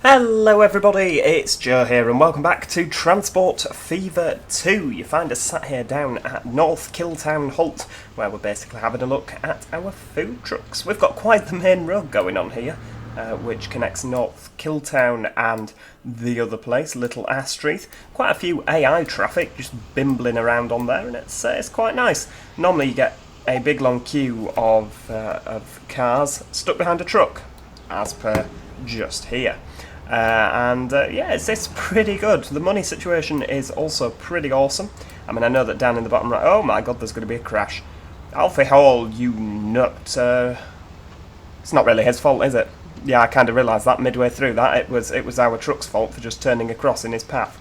Hello everybody, it's Joe here and welcome back to Transport Fever 2. You find us sat here down at North Killtown Halt, where we're basically having a look at our food trucks. We've got quite the main road going on here, which connects North Killtown and the other place, Little Astreath. Quite a few AI traffic just bimbling around on there, and it's quite nice. Normally you get a big long queue of cars stuck behind a truck, as per just here. Yeah, it's pretty good. The money situation is also pretty awesome. I mean, I know that down in the bottom right... Oh my god, there's going to be a crash. Alfie Hall, you nut. It's not really his fault, is it? Yeah, I kind of realised that midway through that. It was our truck's fault for just turning across in his path.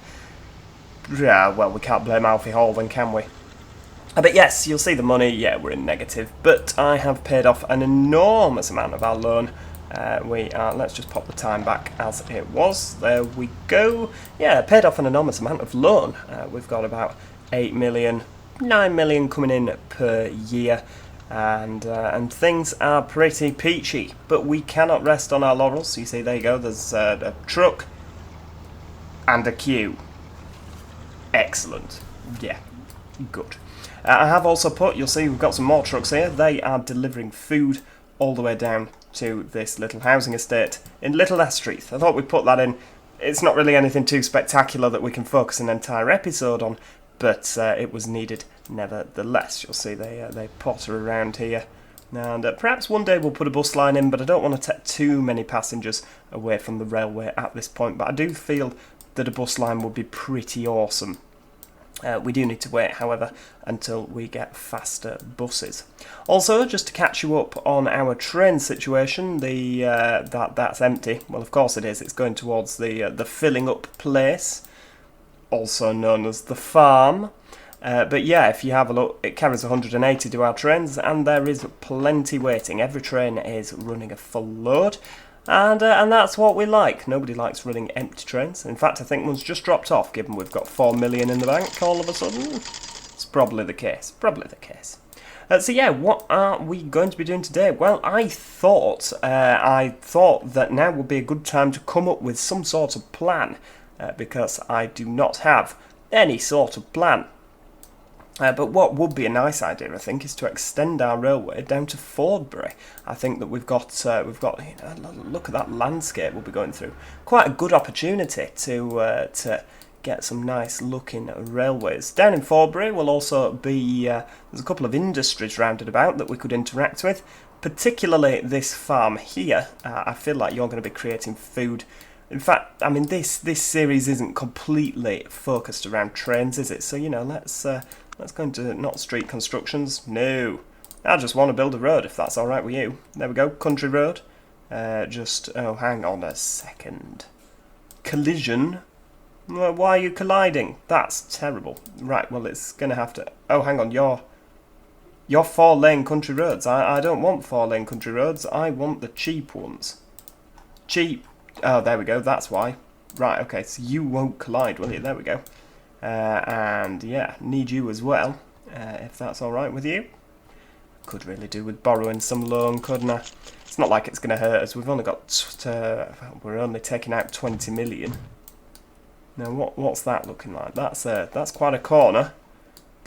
Yeah, well, we can't blame Alfie Hall then, can we? But yes, you'll see the money. Yeah, we're in negative. But I have paid off an enormous amount of our loan. Let's just pop the time back as it was. There we go. Yeah, paid off an enormous amount of loan. We've got about 8 million, 9 million coming in per year, and things are pretty peachy. But we cannot rest on our laurels. You see, there you go. There's a truck and a queue. Excellent. Yeah, good. I have also put, you'll see we've got some more trucks here. They are delivering food all the way down to this little housing estate in Little Astreath. I thought we'd put that in. It's not really anything too spectacular that we can focus an entire episode on, but it was needed nevertheless. You'll see they potter around here. And perhaps one day we'll put a bus line in, but I don't want to take too many passengers away from the railway at this point. But I do feel that a bus line would be pretty awesome. We do need to wait, however, until we get faster buses. Also, just to catch you up on our train situation, that's empty. Well, of course it is. It's going towards the filling up place, also known as the farm. But yeah, if you have a look, it carries 180 to our trains, and there is plenty waiting. Every train is running a full load. And that's what we like. Nobody likes running empty trains. In fact, I think one's just dropped off, given we've got 4 million in the bank all of a sudden. It's probably the case. So yeah, what are we going to be doing today? Well, I thought that now would be a good time to come up with some sort of plan, because I do not have any sort of plan. But what would be a nice idea, I think, is to extend our railway down to Fordberry. I think that we've got look at that landscape we'll be going through. Quite a good opportunity to get some nice looking railways. Down in Fordberry will also be, there's a couple of industries rounded about that we could interact with, particularly this farm here. I feel like you're going to be creating food. In fact, I mean, this series isn't completely focused around trains, is it? So, you know, let's go into not street constructions. No, I just want to build a road, if that's all right with you. There we go, country road. Oh, hang on a second. Collision? Well, why are you colliding? That's terrible. Right, well, it's going to have to... Oh, hang on, you're 4-lane country roads. I don't want 4-lane country roads. I want the cheap ones. Cheap. Oh, there we go, that's why. Right, okay, so you won't collide, will you? There we go. And yeah, need you as well, if that's alright with you. Could really do with borrowing some loan, couldn't I? It's not like it's going to hurt us. We've only got, we're only taking out 20 million. Now, what's that looking like? That's quite a corner.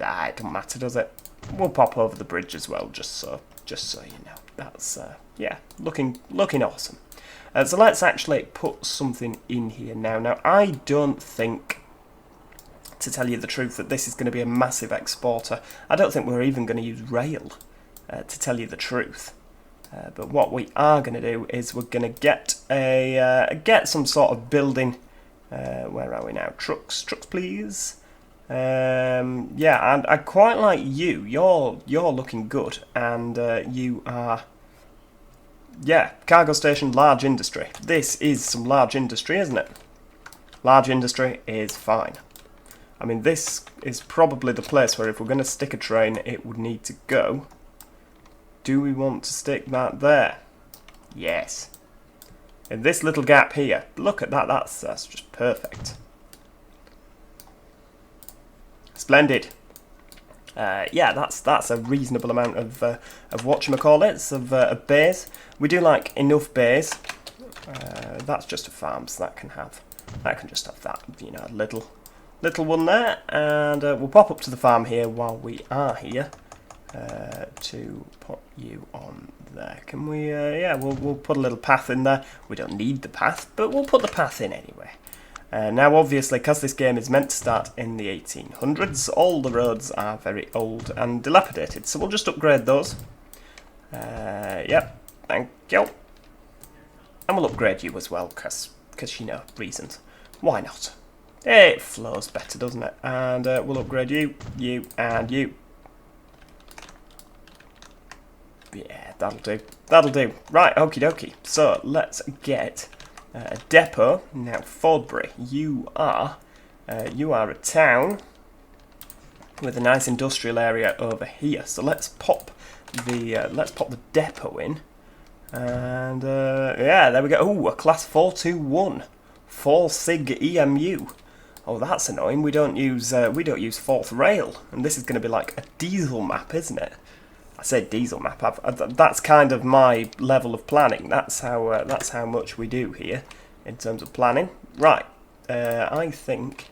Ah, it doesn't matter, does it? We'll pop over the bridge as well, just so you know. That's, yeah, looking awesome. So let's actually put something in here now. Now, I don't think, to tell you the truth, that this is going to be a massive exporter. I don't think we're even going to use rail, to tell you the truth. But what we are going to do is we're going to get some sort of building. Where are we now? Trucks, please. Yeah, and I quite like you. You're looking good, and you are. Yeah, cargo station, large industry. This is some large industry, isn't it? Large industry is fine. I mean, this is probably the place where if we're going to stick a train, it would need to go. Do we want to stick that there? Yes. In this little gap here. Look at that, that's just perfect. Splendid. Yeah, that's a reasonable amount of whatchamacallits, of bays. We do like enough bays That's just a farm, so that can just have that, you know, little one there. And we'll pop up to the farm here while we are here to put you on there. Can we? Yeah, we'll put a little path in there. We don't need the path, but we'll put the path in anyway. Now, obviously, because this game is meant to start in the 1800s, all the roads are very old and dilapidated, so we'll just upgrade those. Yep, thank you. And we'll upgrade you as well, because you know, reasons. Why not? It flows better, doesn't it? And we'll upgrade you, and you. Yeah, that'll do. That'll do. Right, okie dokie. So, let's get a depot. Now, Fordberry, you are a town with a nice industrial area over here. So let's pop the depot in, and yeah, there we go. Oh, a class 421, 4 Sig EMU. Oh, that's annoying. We don't use fourth rail, and this is going to be like a diesel map, isn't it? I say diesel map. That's kind of my level of planning. That's how much we do here in terms of planning. Right. I think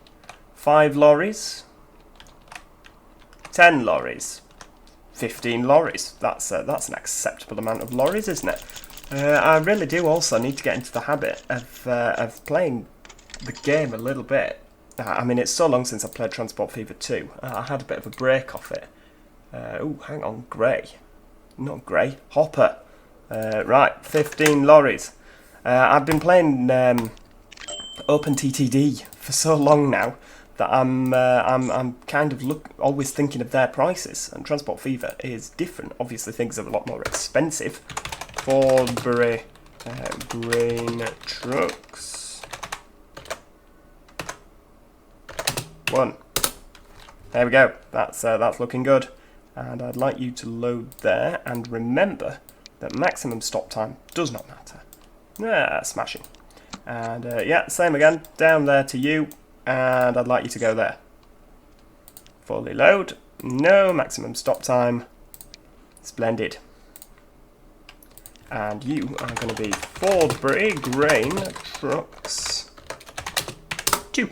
5 lorries, 10 lorries, 15 lorries. That's an acceptable amount of lorries, isn't it? I really do also need to get into the habit of playing the game a little bit. I mean, it's so long since I played Transport Fever 2. I had a bit of a break off it. Oh, hang on, grey. Not grey, hopper. Right, 15 lorries. I've been playing OpenTTD for so long now that I'm kind of always thinking of their prices, and Transport Fever is different. Obviously, things are a lot more expensive. Fordberry grain trucks. 1. There we go. That's looking good. And I'd like you to load there, and remember that maximum stop time does not matter. Yeah, smashing. And yeah, same again, down there to you, and I'd like you to go there. Fully load, no maximum stop time. Splendid. And you are going to be Fordberry grain trucks 2.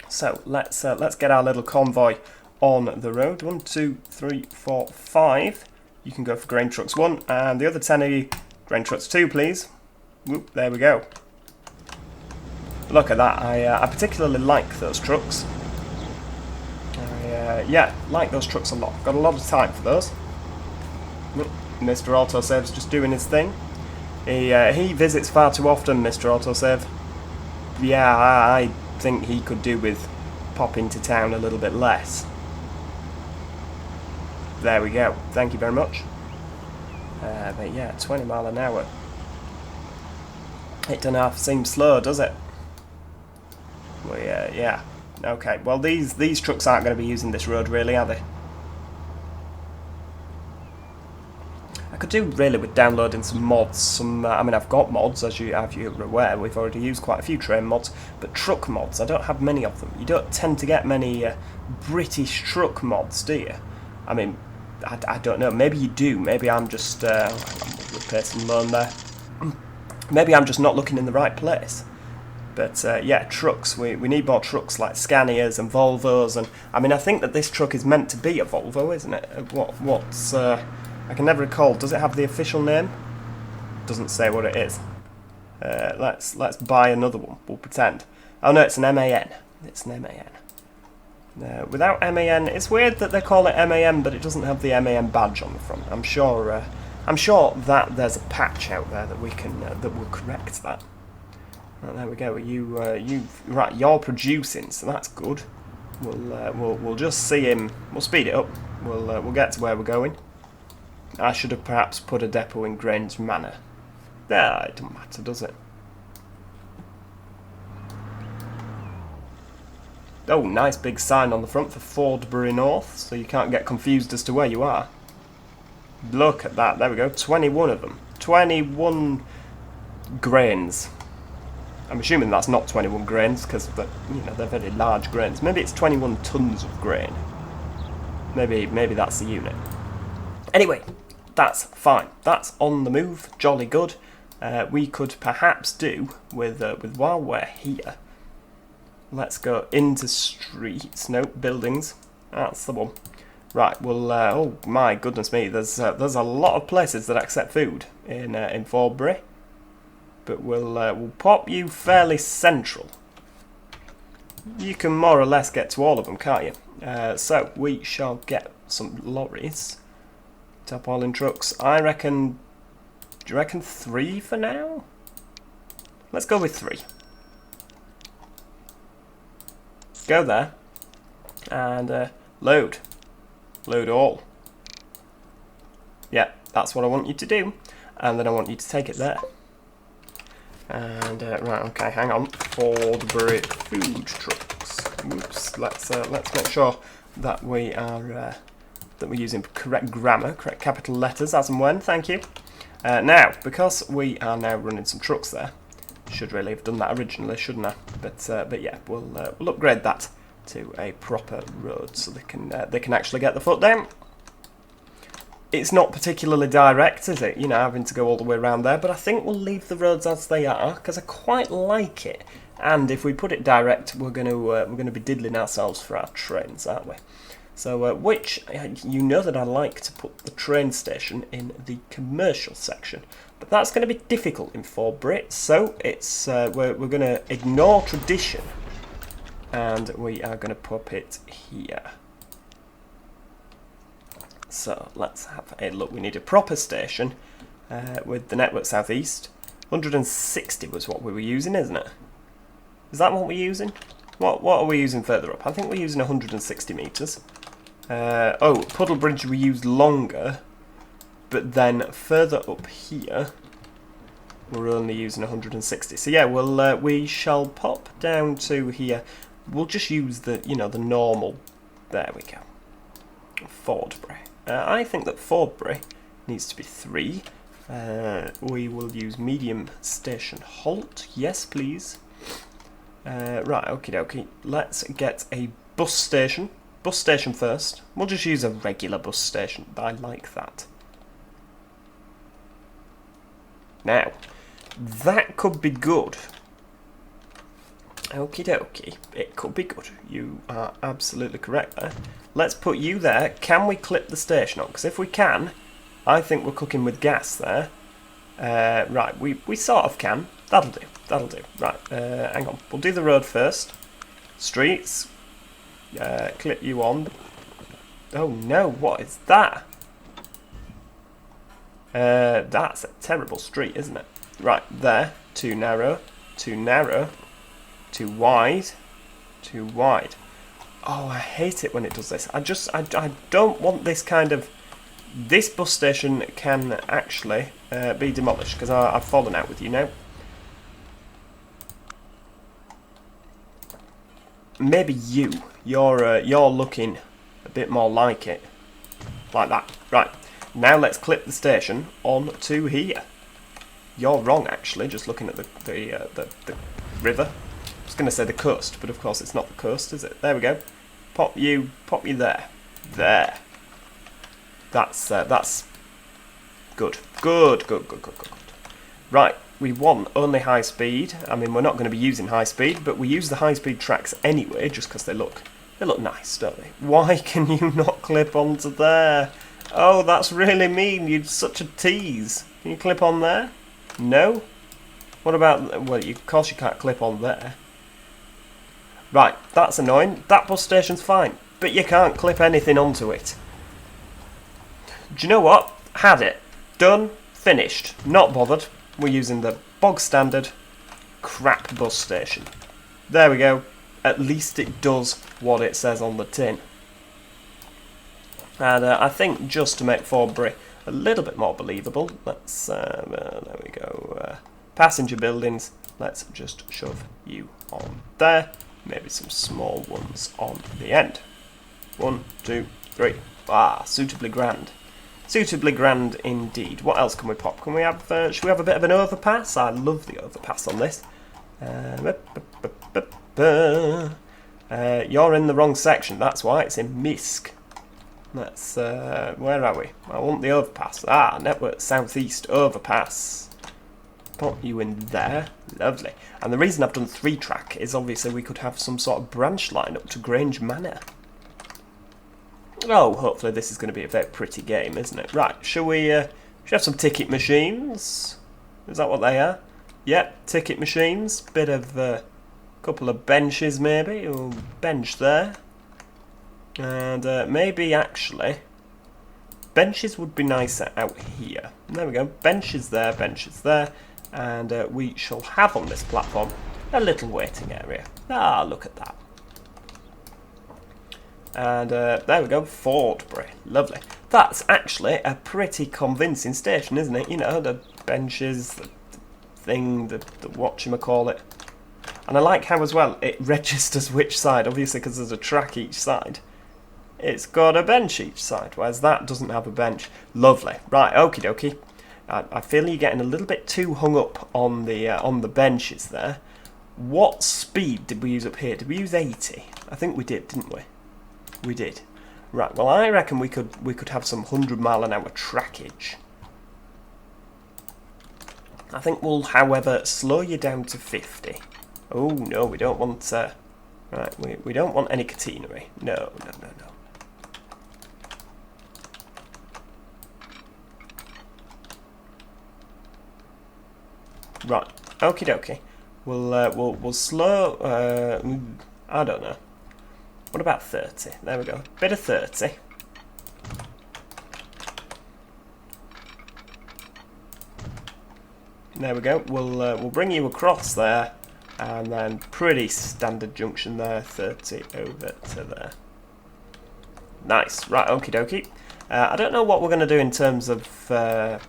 So let's get our little convoy on the road. 1, 2, 3, 4, 5. You can go for grain trucks 1, and the other 10 of you, grain trucks 2, please. Whoop, there we go. Look at that. I particularly like those trucks. Yeah, like those trucks a lot. Got a lot of time for those. Mr. Autosave's just doing his thing. He visits far too often, Mr. Autosave. Yeah, I think he could do with popping to town a little bit less. There we go. Thank you very much. But yeah, 20 mile an hour. It doesn't half seem slow, does it? Well, yeah. Okay. Well, these trucks aren't going to be using this road, really, are they? I could do really with downloading some mods. I mean, I've got mods, as you're aware. We've already used quite a few train mods, but truck mods, I don't have many of them. You don't tend to get many British truck mods, do you? I mean, I don't know. Maybe you do. Maybe I'm just replacing loan there. Maybe I'm just not looking in the right place. But yeah, trucks. We need more trucks like Scanias and Volvos, and I mean, I think that this truck is meant to be a Volvo, isn't it? What's I can never recall. Does it have the official name? Doesn't say what it is. Let's buy another one. We'll pretend. Oh no, it's an MAN. It's an MAN. Without MAN, it's weird that they call it MAN, but it doesn't have the MAN badge on the front. I'm sure that there's a patch out there that we can that will correct that. Right, there we go. Right? You're producing, so that's good. We'll just see him. We'll speed it up. We'll get to where we're going. I should have perhaps put a depot in Grange Manor. Nah, it doesn't matter, does it? Oh, nice big sign on the front for Fordberry North, so you can't get confused as to where you are. Look at that, there we go, 21 of them. 21 grains. I'm assuming that's not 21 grains, because they're very large grains. Maybe it's 21 tons of grain. Maybe that's the unit. Anyway, that's fine. That's on the move, jolly good. we could perhaps do with while we're here. Let's go into streets. Nope, buildings. That's the one. Right. Well, oh my goodness me. There's a lot of places that accept food in Fordberry, but we'll pop you fairly central. You can more or less get to all of them, can't you? So we shall get some lorries, top oiling trucks. I reckon. Do you reckon 3 for now? Let's go with 3. Go there and load all. Yeah, that's what I want you to do, and then I want you to take it there. And right, okay, hang on. Fordberry food trucks. Oops. Let's make sure that we are that we're using correct grammar, correct capital letters as and when. Thank you. Now, because we are now running some trucks there, should really have done that originally, shouldn't I? But yeah, we'll upgrade that to a proper road so they can actually get the foot down. It's not particularly direct, is it? You know, having to go all the way around there. But I think we'll leave the roads as they are because I quite like it. And if we put it direct, we're gonna be diddling ourselves for our trains, aren't we? So, which you know that I like to put the train station in the commercial section, but that's going to be difficult in Fordberry. So it's we're going to ignore tradition, and we are going to pop it here. So let's have a look. We need a proper station with the network southeast. 160 was what we were using, isn't it? Is that what we're using? What are we using further up? I think we're using 160 metres. Oh, Puddle Bridge we used longer, but then further up here we're only using 160. So yeah, we shall pop down to here. We'll just use the the normal. There we go. Fordberry. I think that Fordberry needs to be 3. We will use medium station halt. Yes, please. Right, okie dokie. Let's get a bus station. Bus station first. We'll just use a regular bus station. I like that. Now, that could be good. Okie dokie. It could be good. You are absolutely correct there. Let's put you there. Can we clip the station on? Because if we can, I think we're cooking with gas there. Right, we sort of can. That'll do. That'll do. Right, hang on. We'll do the road first. Streets. Clip you on. Oh no, what is that? That's a terrible street, isn't it? Right, there. Too narrow. Too narrow. Too wide. Too wide. Oh, I hate it when it does this. I don't want this kind of... This bus station can actually be demolished because I've fallen out with you now. Maybe you're looking a bit more like it, like that. Right, now let's clip the station on to here. You're wrong, actually. Just looking at the river. I was going to say the coast, but of course it's not the coast, is it? There we go. Pop you there. There. That's good. Good. Right. We want only high speed. I mean, we're not going to be using high speed, but we use the high speed tracks anyway, just because they look nice, don't they? Why can you not clip onto there? Oh, that's really mean. You're such a tease. Can you clip on there? No. What about? Well, of course you can't clip on there. Right, that's annoying. That bus station's fine, but you can't clip anything onto it. Do you know what? Had it. Done. Finished. Not bothered. We're using the bog standard crap bus station. There we go. At least it does what it says on the tin. And I think just to make Fordberry a little bit more believable, let's, there we go, passenger buildings, let's just shove you on there. Maybe some small ones on the end. 1, 2, 3. Ah, suitably grand. Suitably grand indeed. What else can we pop? Can we have? Should we have a bit of an overpass? I love the overpass on this. You're in the wrong section. That's why it's in Misk. Let's. Where are we? I want the overpass. Ah, network southeast overpass. put you in there. Lovely. And the reason I've done 3-track is obviously we could have some sort of branch line up to Grange Manor. Oh, hopefully this is going to be a very pretty game, isn't it? Right, shall we have some ticket machines? Is that what they are? Yep, ticket machines. Bit of couple of benches maybe. Or bench there. And maybe actually benches would be nicer out here. There we go. Benches there, and we shall have on this platform a little waiting area. Ah, look at that. And there we go, Fordberry. Lovely. That's actually a pretty convincing station, isn't it? You know, the benches, the thing, the whatchamacallit. And I like how as well it registers which side, obviously because there's a track each side. It's got a bench each side, whereas that doesn't have a bench. Lovely. Right, okie dokie. I feel you're getting a little bit too hung up on the benches there. What speed did we use up here? Did we use 80? I think we did, didn't we? We did. Right, well I reckon we could have some 100-mile-an-hour trackage. I think we'll, however, slow you down to 50. Oh no, we don't want right, we don't want any catenary. No. Right, okie dokie. We'll slow. I don't know. What about 30? There we go. Bit of 30. There we go. We'll bring you across there, and then pretty standard junction there. 30 over to there. Nice. Right. Okie dokie. I don't know what we're going to do in terms of. Oh,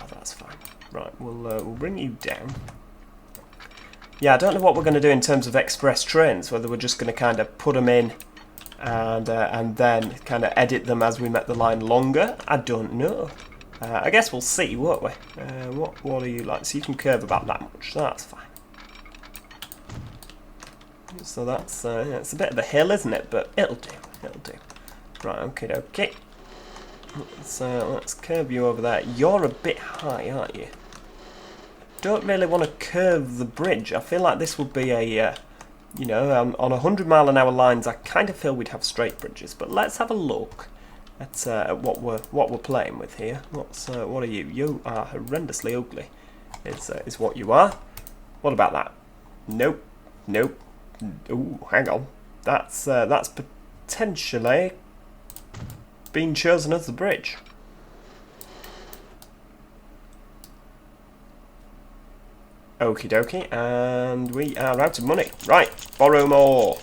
that's fine. Right, we'll bring you down. Yeah, I don't know what we're going to do in terms of express trains, whether we're just going to kind of put them in and then kind of edit them as we make the line longer. I don't know. I guess we'll see, won't we? What are you like? So you can curve about that much, so that's fine. So that's it's a bit of a hill, isn't it? But it'll do. Right, okay. Let's curve you over there. You're a bit high, aren't you? Don't really want to curve the bridge. I feel like this would be a, you know, on 100-mile-an-hour lines. I kind of feel we'd have straight bridges. But let's have a look at what we're playing with here. What are you? You are horrendously ugly. Is what you are. What about that? Nope. Ooh, hang on. That's potentially been chosen as the bridge. Okie dokie, and we are out of money. Right, borrow more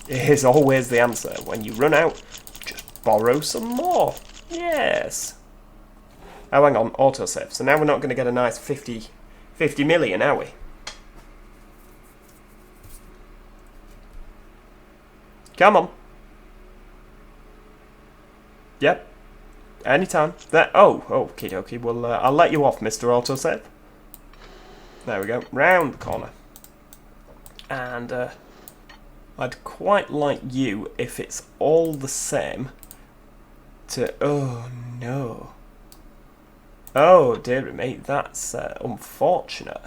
is always the answer. When you run out, just borrow some more. Yes. Oh, hang on, autosave. So now we're not going to get a nice 50 million, are we? Come on. Yep. Anytime. Okie dokie. Well, I'll let you off, Mr. Autosave. There we go. Round the corner. And I'd quite like you if it's all the same to... Oh, no. Oh, dear me. That's unfortunate.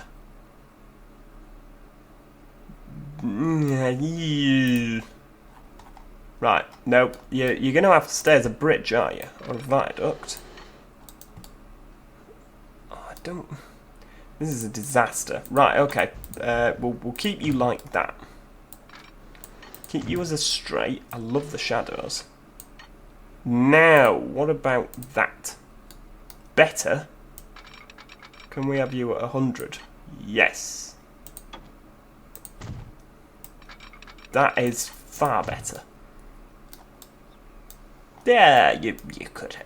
Right, nope. You're going to have to stay as a bridge, aren't you? Or a viaduct. Oh, I don't... This is a disaster. Right, okay. We'll keep you like that. Keep you as a straight. I love the shadows. Now, what about that? Better? Can we have you at 100? Yes. That is far better. Yeah, you could.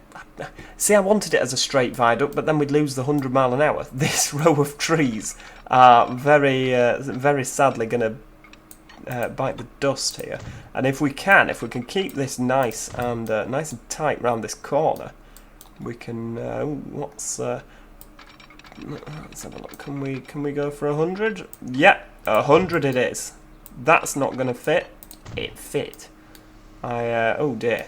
See, I wanted it as a straight viaduct, but then we'd lose the 100-mile-an-hour. This row of trees are very sadly going to bite the dust here. And if we can keep this nice and tight round this corner, we can. Let's have a look. Can we go for 100? Yeah, 100 it is. That's not going to fit. It fit. Oh dear.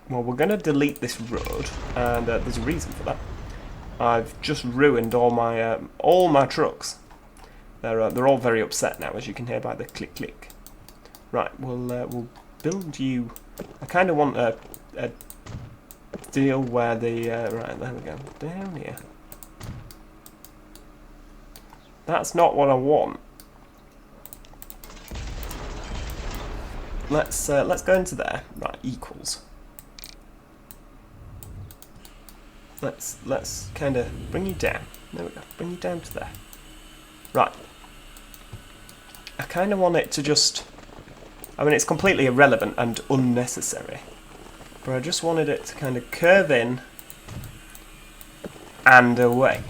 Well, we're going to delete this road, and there's a reason for that. I've just ruined all my trucks. They're all very upset now, as you can hear by the click click. Right, we'll build you. I kind of want a deal where the right, there we go, down here. That's not what I want. Let's go into there. Right, equals. Let's kind of bring you down. There we go. Bring you down to there. Right. I kind of want it to just. I mean, it's completely irrelevant and unnecessary, but I just wanted it to kind of curve in and away.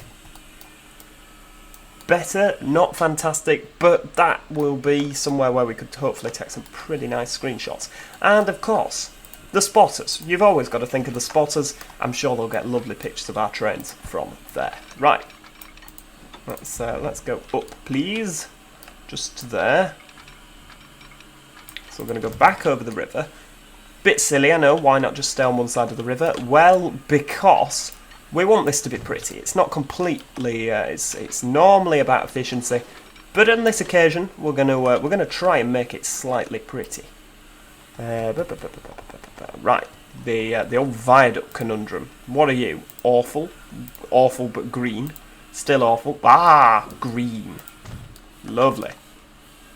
Better, not fantastic, but that will be somewhere where we could hopefully take some pretty nice screenshots. And of course, the spotters. You've always got to think of the spotters. I'm sure they'll get lovely pictures of our trains from there. Right. Let's go up, please. Just to there. So we're going to go back over the river. Bit silly, I know. Why not just stay on one side of the river? Well, because we want this to be pretty. It's not completely. It's normally about efficiency, but on this occasion, we're gonna try and make it slightly pretty. Right, the old viaduct conundrum. What are you? Awful, awful, but green. Still awful. Ah, green. Lovely.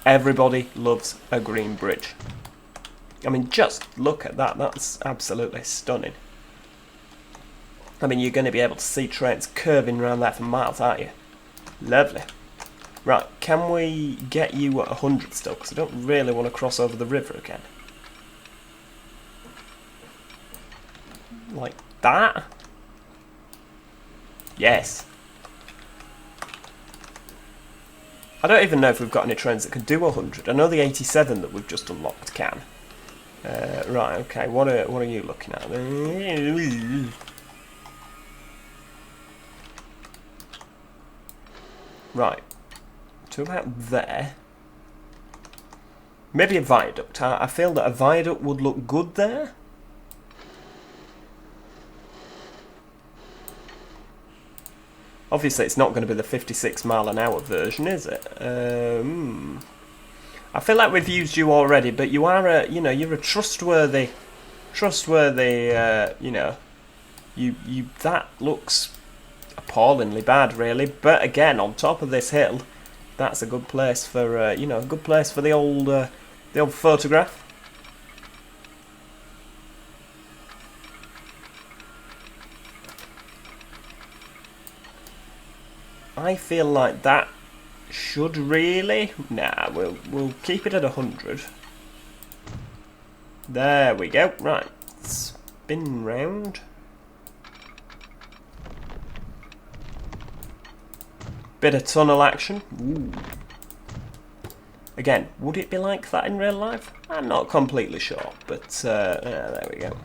Everybody loves a green bridge. I mean, just look at that. That's absolutely stunning. I mean, you're going to be able to see trains curving around there for miles, aren't you? Lovely. Right, can we get you at 100 still? Because I don't really want to cross over the river again. Like that? Yes. I don't even know if we've got any trains that can do 100. I know the 87 that we've just unlocked can. Right, okay, what are you looking at? Right, to about there. Maybe a viaduct. I feel that a viaduct would look good there. Obviously, it's not going to be the 56-mile-an-hour version, is it? I feel like we've used you already, but you are you're a trustworthy, you know, that looks appallingly bad, really. But again, on top of this hill, that's a good place for, a good place for the old photograph. I feel like that should really. Nah, we'll keep it at 100. There we go. Right, spin round. Bit of tunnel action. Ooh. Again, would it be like that in real life? I'm not completely sure, but there we go.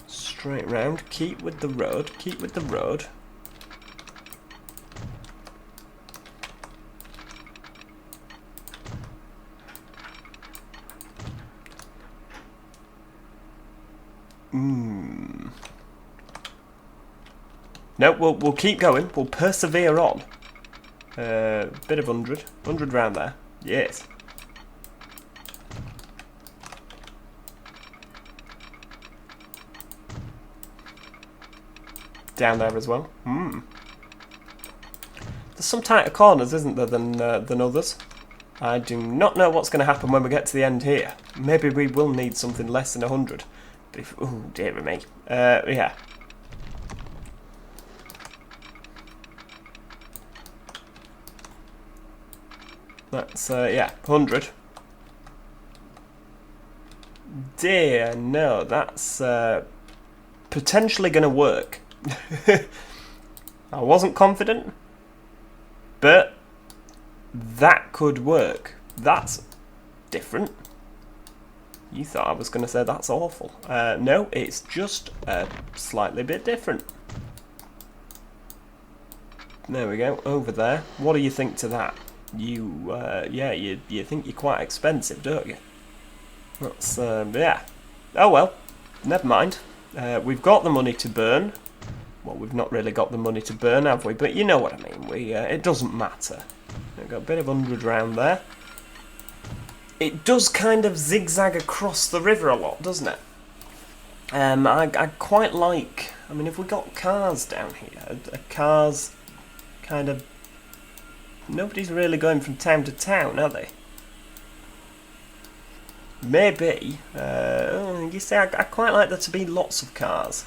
Straight round, keep with the road, keep with the road. No, we'll keep going, we'll persevere on. Bit of 100 round there, yes. Down there as well. There's some tighter corners, isn't there, than others? I do not know what's going to happen when we get to the end here. Maybe we will need something less than 100. Oh, dear me. Yeah. That's, yeah, 100. Dear, no, that's potentially going to work. I wasn't confident, but that could work. That's different. You thought I was going to say that's awful. No, it's just a slightly bit different. There we go, over there. What do you think to that? Yeah, you think you're quite expensive, don't you? That's, yeah. Oh well, never mind. We've got the money to burn. Well, we've not really got the money to burn, have we? But you know what I mean. It doesn't matter. We've got a bit of 100 round there. It does kind of zigzag across the river a lot, doesn't it? I quite like... I mean, if we got cars down here, cars kind of... Nobody's really going from town to town, are they? Maybe. You see, I quite like there to be lots of cars.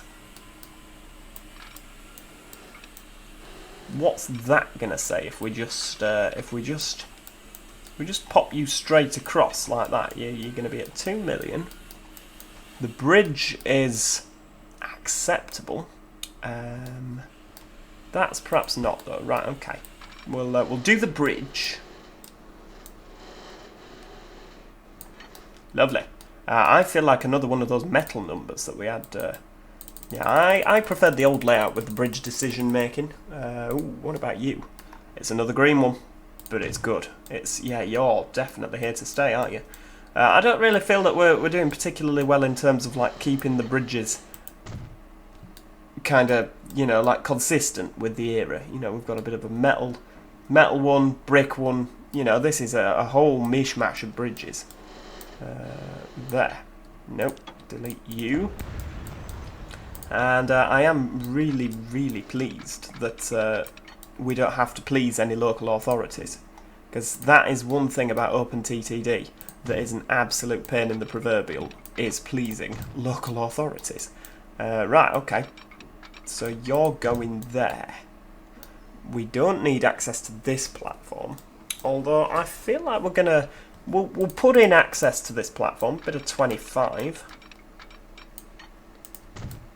What's that gonna say if we just pop you straight across like that? You're gonna be at 2 million. The bridge is acceptable. That's perhaps not though. Right, okay. We'll do the bridge. Lovely. I feel like another one of those metal numbers that we had. Yeah, I preferred the old layout with the bridge decision making. Ooh, what about you? It's another green one, but it's good. Yeah, you're definitely here to stay, aren't you? I don't really feel that we're doing particularly well in terms of like keeping the bridges kind of, you know, like consistent with the era. You know, we've got a bit of a metal one, brick one. You know, this is a whole mishmash of bridges. There. Nope. Delete you. And I am really, really pleased that we don't have to please any local authorities. Because that is one thing about OpenTTD that is an absolute pain in the proverbial, is pleasing local authorities. Right, okay. So you're going there. We don't need access to this platform. Although I feel like we're going to... We'll put in access to this platform, bit of 25.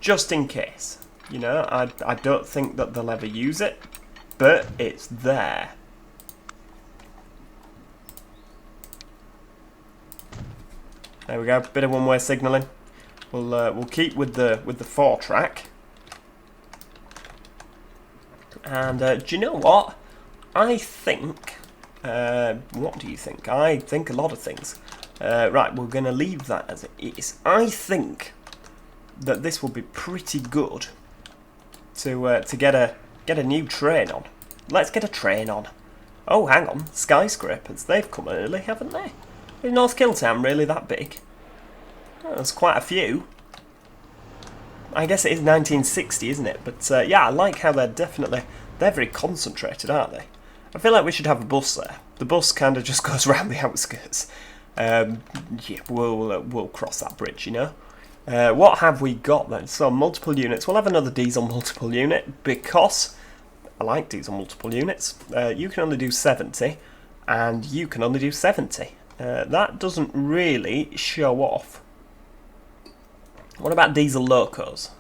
Just in case. You know, I don't think that they'll ever use it, but it's there. There we go, bit of one-way signalling. We'll keep with the 4-track. And do you know what? I think... what do you think? I think a lot of things. Right, we're going to leave that as it is. I think that this will be pretty good to get a new train on. Let's get a train on. Oh, hang on, skyscrapers. They've come early, haven't they? Is North Killtown really that big? Oh, there's quite a few. I guess it is 1960, isn't it? But yeah, I like how they're very concentrated, aren't they? I feel like we should have a bus there. The bus kind of just goes around the outskirts. Yeah, we'll cross that bridge, you know. What have we got then? So multiple units. We'll have another diesel multiple unit because I like diesel multiple units. You can only do 70, and you can only do 70. That doesn't really show off. What about diesel locos?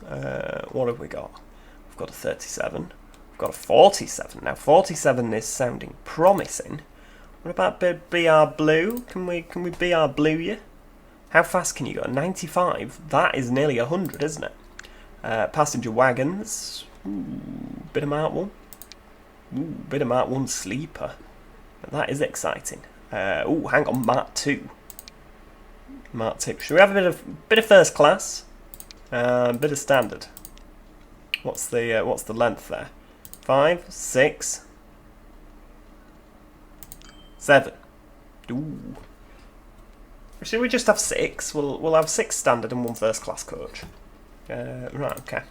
What have we got? We've got a 37. We've got a 47. Now 47 is sounding promising. What about BR Blue? Can we BR Blue you? How fast can you go? 95. That is nearly 100, isn't it? Passenger wagons. Ooh, bit of Mark 1. Ooh, bit of Mark 1 sleeper. That is exciting. Oh, hang on, Mark 2. Mark 2. Should we have a bit of first class? Bit of standard. What's the length there? 5, 6, 7. Ooh. Should we just have 6? We'll have 6 standard and 1 first class coach. Right, okay.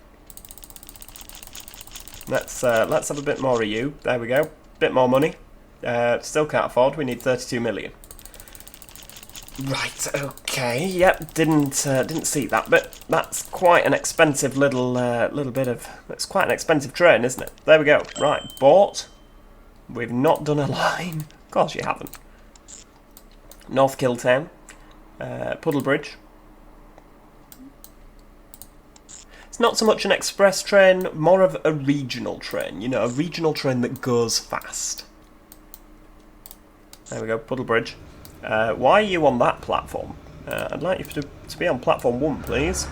Let's have a bit more of you. There we go. Bit more money. Still can't afford. We need 32 million. Right. Okay. Yep. Didn't see that, but that's quite an expensive little bit of. That's quite an expensive train, isn't it? There we go. Right. Bought. We've not done a line. Of course you haven't. North Killtown. Puddle Bridge. It's not so much an express train, more of a regional train. You know, a regional train that goes fast. There we go, Puddle Bridge. Why are you on that platform? I'd like you to be on platform 1, please.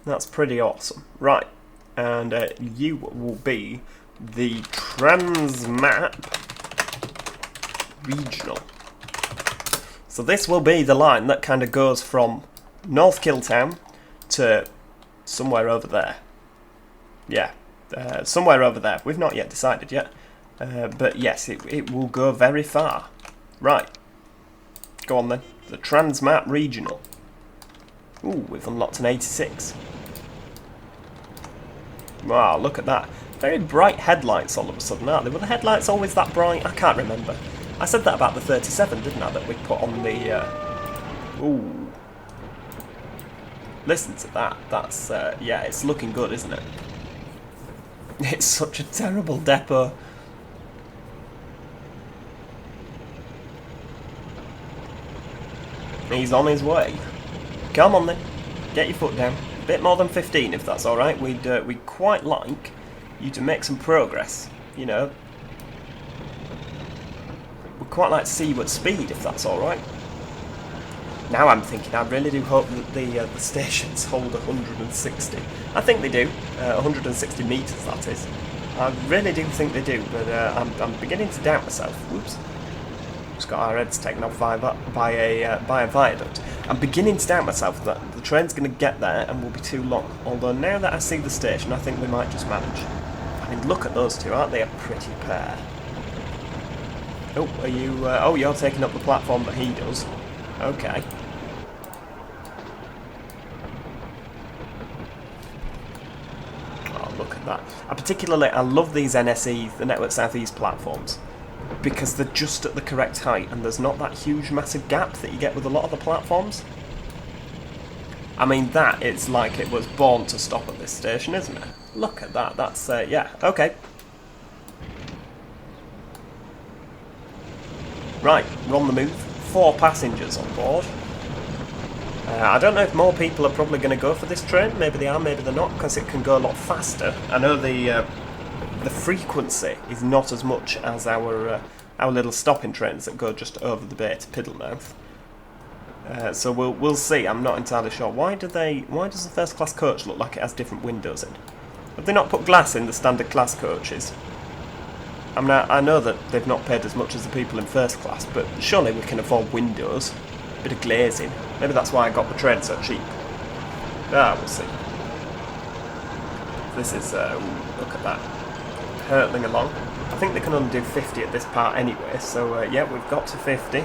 That's pretty awesome. Right, and you will be the Transmap Regional. So this will be the line that kind of goes from North Killtown to somewhere over there. Yeah, somewhere over there. We've not yet decided yet. But yes, it will go very far. Right. Go on then. The Transmap Regional. Ooh, we've unlocked an 86. Wow, look at that. Very bright headlights all of a sudden, aren't they? Were the headlights always that bright? I can't remember. I said that about the 37, didn't I, that we put on the... Ooh. Listen to that. That's, yeah, it's looking good, isn't it? It's such a terrible depot. He's on his way. Come on then. Get your foot down. A bit more than 15 if that's alright. We'd quite like you to make some progress, you know. We'd quite like to see you at speed if that's alright. Now I'm thinking, I really do hope that the stations hold 160. I think they do. 160 metres, that is. I really do think they do, but I'm beginning to doubt myself. Whoops. Just got our heads taken off by a viaduct. I'm beginning to doubt myself that the train's going to get there and will be too long. Although now that I see the station, I think we might just manage. I mean, look at those two, aren't they a pretty pair? Oh, are you... oh, you're taking up the platform that he does. Okay. Oh, look at that. I love these NSE, the Network Southeast platforms, because they're just at the correct height and there's not that huge massive gap that you get with a lot of the platforms. I mean, that is like it was born to stop at this station, isn't it? Look at that, that's, yeah, okay. Right, we're on the move. 4 passengers on board. I don't know if more people are probably going to go for this train. Maybe they are, maybe they're not, because it can go a lot faster. I know the frequency is not as much as our little stopping trains that go just over the bay to Piddlemouth. So we'll see. I'm not entirely sure. Why does the first class coach look like it has different windows in? Have they not put glass in the standard class coaches? I mean, I know that they've not paid as much as the people in first class, but surely we can afford windows, a bit of glazing. Maybe that's why I got the train so cheap. Ah, we'll see. This is look at that. Hurtling along. I think they can only do 50 at this part anyway, so yeah, we've got to 50.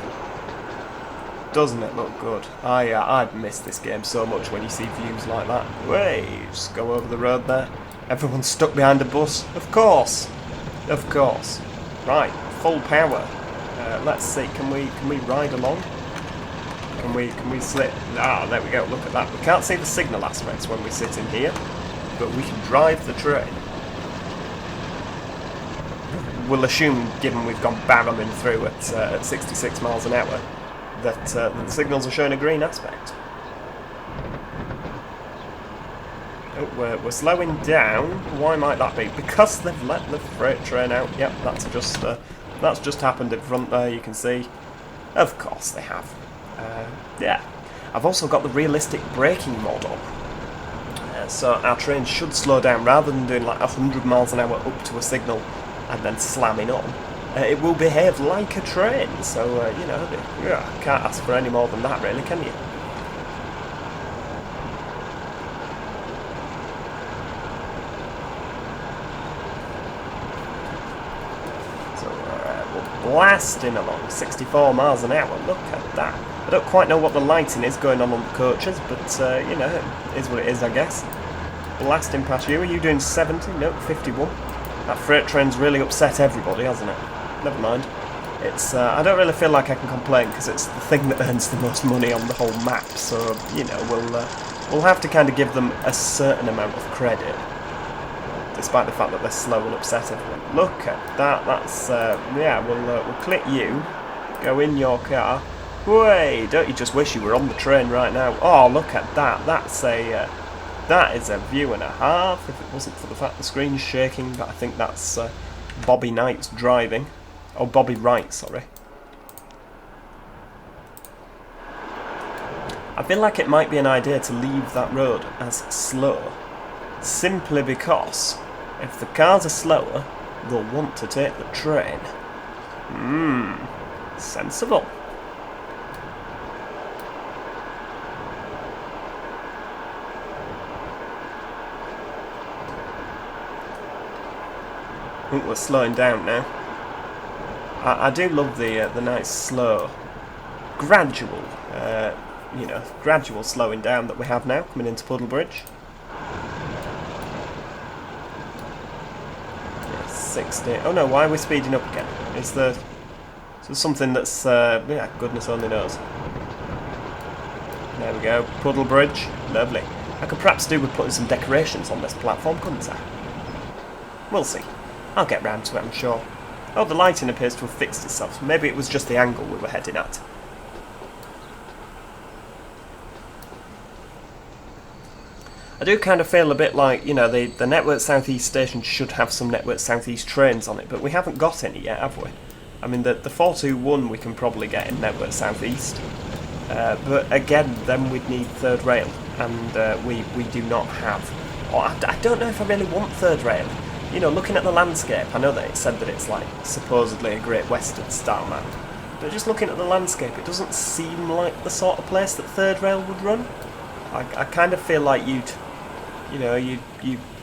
Doesn't it look good? I'd miss this game so much when you see views like that. Way, just go over the road there. Everyone's stuck behind a bus. Of course. Of course. Right, full power. Let's see, can we ride along? Can we slip? Ah, there we go, look at that. We can't see the signal aspects when we sit in here, but we can drive the train. We'll assume, given we've gone barreling through at 66 miles an hour, that the signals are showing a green aspect. Oh, we're slowing down. Why might that be? Because they've let the freight train out. Yep, that's just happened in front there, you can see. Of course they have. Yeah. I've also got the realistic braking mod on. So our train should slow down rather than doing like 100 miles an hour up to a signal and then slamming on. It will behave like a train, so, you know, yeah, can't ask for any more than that, really, can you? So, we're blasting along, 64 miles an hour, look at that. I don't quite know what the lighting is going on the coaches, but, you know, it is what it is, I guess. Blasting past you, are you doing 70? Nope, 51. That freight train's really upset everybody, hasn't it? Never mind. It's I don't really feel like I can complain because it's the thing that earns the most money on the whole map. So you know we'll have to kind of give them a certain amount of credit, despite the fact that they're slow and upset everyone. Look at that. That's yeah. We'll click you. Go in your car. Wait, don't you just wish you were on the train right now? Oh, look at that. That's a that is a view and a half. If it wasn't for the fact the screen's shaking, but I think that's Bobby Knight's driving. Oh, Bobby Wright, sorry. I feel like it might be an idea to leave that road as slow, simply because if the cars are slower, they'll want to take the train. Sensible. think we're slowing down now. I do love the nice slow, gradual, gradual slowing down that we have now coming into Puddlebridge. 60. Oh no, why are we speeding up again? Is there something that's, yeah, goodness only knows. There we go, Puddlebridge, lovely. I could perhaps do with putting some decorations on this platform, couldn't I? We'll see. I'll get round to it, I'm sure. Oh, the lighting appears to have fixed itself. Maybe it was just the angle we were heading at. I do kind of feel a bit like, you know, the Network Southeast station should have some Network Southeast trains on it, but we haven't got any yet, have we? I mean, the 421 we can probably get in Network Southeast. But again, then we'd need third rail, and we do not have. Or I don't know if I really want third rail. You know, looking at the landscape, I know that it said that it's like supposedly a Great Western style map, but just looking at the landscape, it doesn't seem like the sort of place that third rail would run. I kind of feel like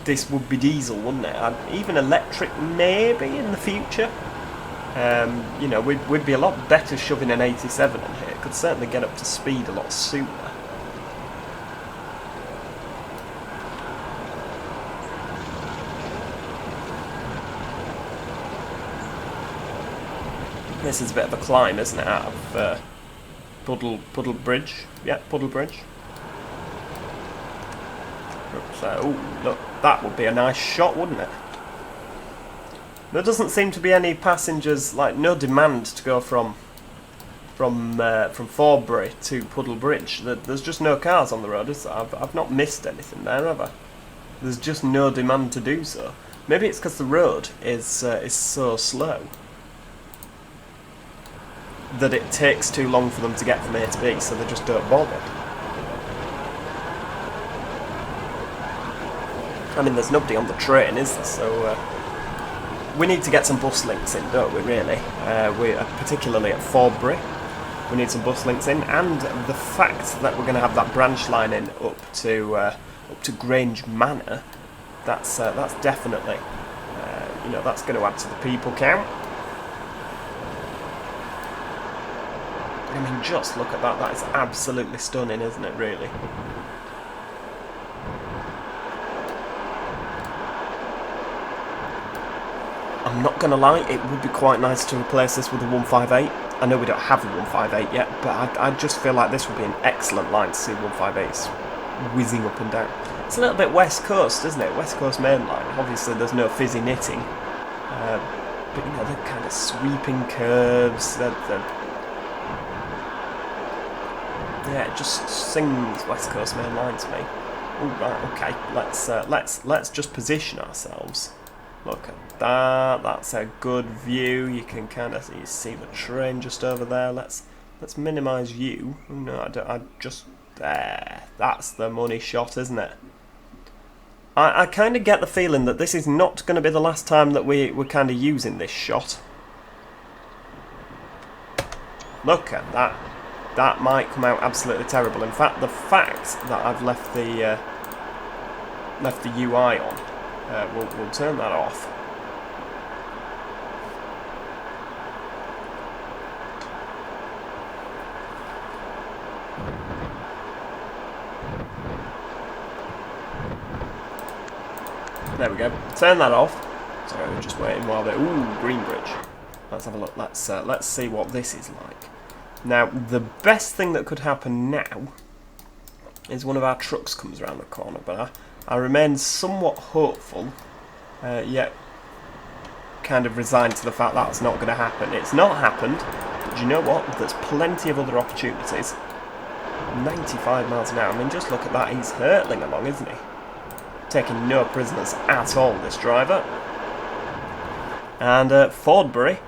this would be diesel, wouldn't it? Even electric, maybe in the future. You know, we'd be a lot better shoving an 87 in here. It could certainly get up to speed a lot sooner. This is a bit of a climb, isn't it, out of Puddlebridge? Yeah, Puddlebridge. So, ooh, look, that would be a nice shot, wouldn't it? There doesn't seem to be any passengers, like no demand to go from Fordberry to Puddlebridge. There's just no cars on the road, is there? I've not missed anything there, have I? There's just no demand to do so. Maybe it's because the road is so slow that it takes too long for them to get from A to B, so they just don't bother. I mean, there's nobody on the train, is there? So we need to get some bus links in, don't we, really? Particularly at Fordberry. We need some bus links in, and the fact that we're going to have that branch line in up to Grange Manor, that's definitely, that's going to add to the people count. I mean, just look at that. That is absolutely stunning, isn't it, really? I'm not going to lie, it would be quite nice to replace this with a 158. I know we don't have a 158 yet, but I just feel like this would be an excellent line to see 158s whizzing up and down. It's a little bit West Coast, isn't it? West Coast mainline. Obviously, there's no fizzy knitting. But, you know, they're kind of sweeping curves. Yeah, it just sings West Coast mainline to me. Oh, right, okay. Let's just position ourselves. Look at that. That's a good view. You can kind of see the train just over there. Let's minimise you. No, I just there. That's the money shot, isn't it? I kind of get the feeling that this is not going to be the last time that we're kind of using this shot. Look at that. That might come out absolutely terrible. In fact, the fact that I've left the UI on, we'll turn that off. There we go. Turn that off. So just waiting while they. Ooh, Greenbridge. Let's have a look. Let's see what this is like. Now, the best thing that could happen now is one of our trucks comes around the corner, but I remain somewhat hopeful, yet kind of resigned to the fact that's not going to happen. It's not happened, but you know what? There's plenty of other opportunities. 95 miles an hour. I mean, just look at that. He's hurtling along, isn't he? Taking no prisoners at all, this driver. And Fordberry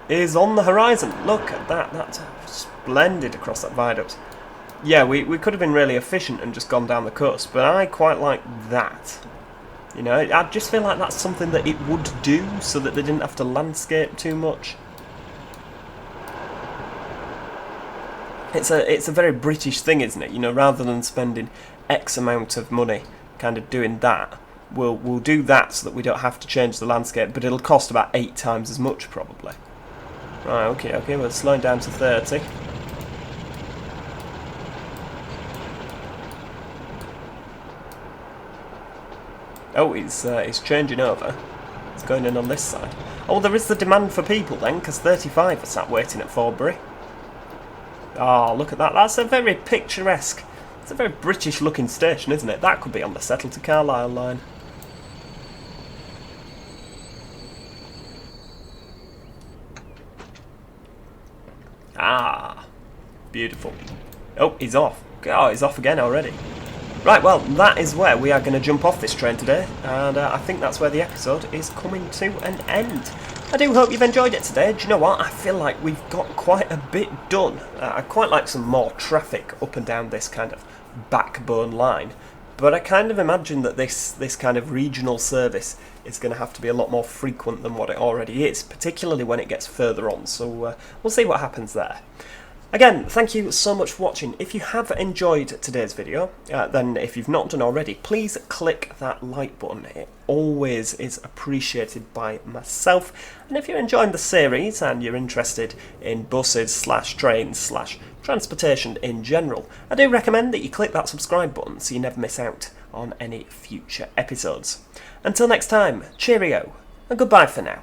is on the horizon. Look at that. That's splendid across that viaduct. Yeah, we could have been really efficient and just gone down the coast, but I quite like that. You know, I just feel like that's something that it would do so that they didn't have to landscape too much. It's a very British thing, isn't it? You know, rather than spending X amount of money kind of doing that, we'll do that so that we don't have to change the landscape, but it'll cost about 8 times as much probably. Right, okay, we're slowing down to 30. Oh, he's changing over. It's going in on this side. Oh, there is the demand for people then, because 35 are sat waiting at Fordberry. Oh, look at that. That's a very picturesque. It's a very British looking station, isn't it? That could be on the Settle to Carlisle line. Ah, beautiful. Oh, he's off. Oh, he's off again already. Right, well, that is where we are going to jump off this train today, and I think that's where the episode is coming to an end. I do hope you've enjoyed it today. Do you know what? I feel like we've got quite a bit done. I'd quite like some more traffic up and down this kind of backbone line, but I kind of imagine that this kind of regional service is going to have to be a lot more frequent than what it already is, particularly when it gets further on, so we'll see what happens there. Again, thank you so much for watching. If you have enjoyed today's video, then if you've not done already, please click that like button. It always is appreciated by myself. And if you're enjoying the series and you're interested in buses / trains / transportation in general, I do recommend that you click that subscribe button so you never miss out on any future episodes. Until next time, cheerio and goodbye for now.